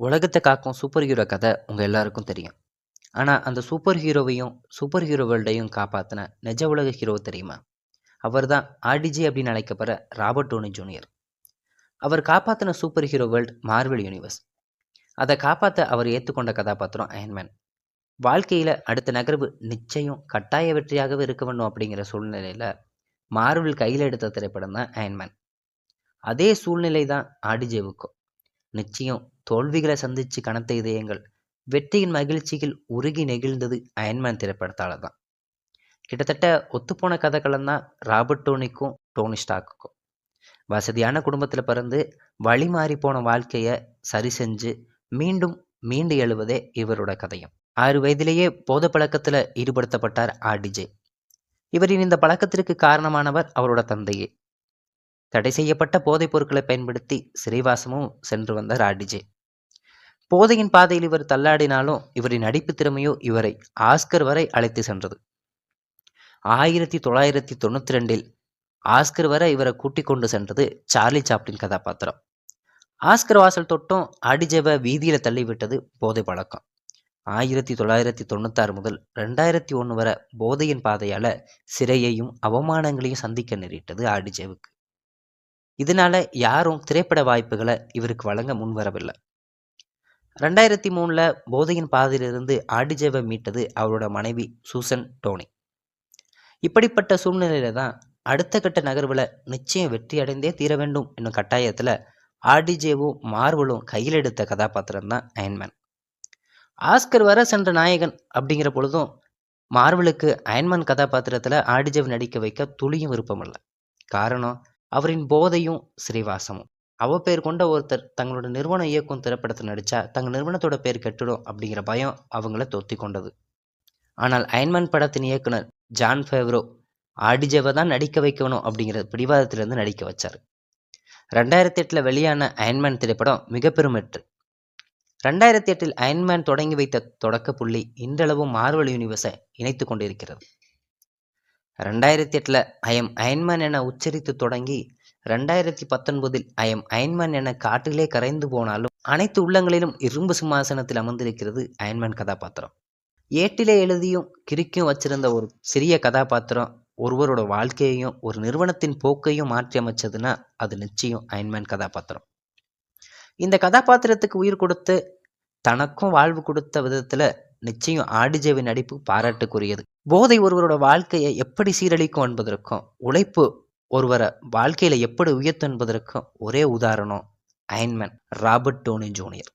உலகத்தை காக்கும் super hero கதை உங்கள் எல்லாருக்கும் தெரியும். ஆனால் அந்த சூப்பர் ஹீரோவையும் சூப்பர் ஹீரோ வேர்ல்டையும் காப்பாற்றின நிஜ உலக ஹீரோ தெரியுமா? அவர் தான் ஆர்டிஜே அப்படின்னு அழைக்கப்படுற ராபர்ட் டோனி ஜூனியர். அவர் காப்பாற்றின super hero world Marvel universe. அதை காப்பாற்ற அவர் ஏற்றுக்கொண்ட கதாபாத்திரம் அயன்மேன். வாழ்க்கையில் அடுத்த நகர்வு நிச்சயம் கட்டாய வெற்றியாகவே இருக்க வேண்டும் அப்படிங்கிற சூழ்நிலையில் மார்வெல் கையில் எடுத்த திரைப்படம் தான் அயன்மேன். அதே சூழ்நிலை தான் ஆர்டிஜேவுக்கும். நிச்சயம் தோல்விகளை சந்திச்சு கனத்த இதயங்கள் வெற்றியின் மகிழ்ச்சியில் உருகி நெகிழ்ந்தது அயன்மேன் திரைப்படத்தால தான். கிட்டத்தட்ட ஒத்துப்போன கதைக்களம் தான் ராபர்ட் டோனிக்கும் டோனி ஸ்டார்க்குக்கும். வசதியான குடும்பத்தில் பிறந்து வழி மாறி போன வாழ்க்கையை சரி செஞ்சு மீண்டும் மீண்டு எழுவதே இவரோட கதையும். 6 வயதிலேயே போதை பழக்கத்தில் ஈடுபடுத்தப்பட்டார் ஆர்டிஜே. இவரின் இந்த பழக்கத்திற்கு காரணமானவர் அவரோட தந்தையே. தடை செய்யப்பட்ட போதைப் பொருட்களை பயன்படுத்தி சிறைவாசமும் சென்று வந்தார் ஆர்டிஜே. போதையின் பாதையில் இவர் தள்ளாடினாலும் இவரின் நடிப்பு திறமையோ இவரை ஆஸ்கர் வரை அழைத்து சென்றது. 1992 ஆஸ்கர் வரை இவரை கூட்டிக் கொண்டு சென்றது சார்லி சாப்ளின் கதாபாத்திரம். ஆஸ்கர் வாசல் தொட்டும் ஆர்டிஜேவை வீதியில தள்ளிவிட்டது போதை பழக்கம். 1996 முதல் 2001 வரை போதையின் பாதையால சிறையையும் அவமானங்களையும் சந்திக்க நேரிட்டது ஆர்டிஜேவுக்கு. இதனால யாரும் திரைப்பட வாய்ப்புகளை இவருக்கு வழங்க முன்வரவில்லை. 2003 போதையின் பாதையிலிருந்து ஆர்டிஜேவை மீட்டது அவரோட மனைவி சூசன் டோனி. இப்படிப்பட்ட சூழ்நிலையில தான் அடுத்த கட்ட நகர்வுல நிச்சயம் வெற்றி அடைந்தே தீர வேண்டும் என்னும் கட்டாயத்துல ஆர்டிஜேவும் மார்வலும் கையில் எடுத்த கதாபாத்திரம் தான் அயன்மேன். ஆஸ்கர் வர சென்ற நாயகன் அப்படிங்கிற பொழுதும் மார்வலுக்கு அயன்மேன் கதாபாத்திரத்துல ஆர்டிஜேவை நடிக்க வைக்க துளியும் விருப்பமில்லை. காரணம் அவரின் போதையும் சிறைவாசமும். பேர் கொண்ட ஒருத்தர் தங்களோட நிறுவனம் இயக்கும் திரைப்படத்தில் நடித்தா தங்கள் நிறுவனத்தோட பேர் கெட்டுடும் அப்படிங்கிற பயம் அவங்கள தொத்தி கொண்டது. ஆனால் அயன்மேன் படத்தின் இயக்குனர் ஜான் ஃபேவ்ரோ ஆர்டிஜேவை தான் நடிக்க வைக்கணும் அப்படிங்கிற பிடிவாதத்திலிருந்து நடிக்க வச்சார். 2008 வெளியான அயன்மேன் திரைப்படம் மிக பெரும் வெற்றி. 2008 அயன்மேன் தொடங்கி வைத்த தொடக்க புள்ளி இன்றளவும் மார்வல் யூனிவர்ஸை இணைத்து கொண்டிருக்கிறது. 2008 ஐ எம் அயன்மேன் என உச்சரித்து தொடங்கி 2019 ஐ எம் அயன்மேன் என காட்டிலே கரைந்து போனாலும் அனைத்து உள்ளங்களிலும் இரும்பு சிம்மாசனத்தில் அமர்ந்திருக்கிறது அயன்மேன் கதாபாத்திரம். ஏட்டிலே எழுதியும் கிறுக்கியும் வச்சிருந்த ஒரு சிறிய கதாபாத்திரம் ஒருவரோட வாழ்க்கையையும் ஒரு நிறுவனத்தின் போக்கையும் மாற்றி அமைச்சதுன்னா அது நிச்சயம் அயன்மேன் கதாபாத்திரம். இந்த கதாபாத்திரத்துக்கு உயிர் கொடுத்து தனக்கும் வாழ்வு கொடுத்த விதத்துல நிச்சயம் ஆர்டிஜேவின் நடிப்பு பாராட்டுக்குரியது. போதை ஒருவரோட வாழ்க்கையை எப்படி சீரழிக்கும் என்பதற்கும் உழைப்பு ஒருவரை வாழ்க்கையில எப்படி உயர்த்தும் என்பதற்கும் ஒரே உதாரணம் அயன்மேன் ராபர்ட் டோனி ஜூனியர்.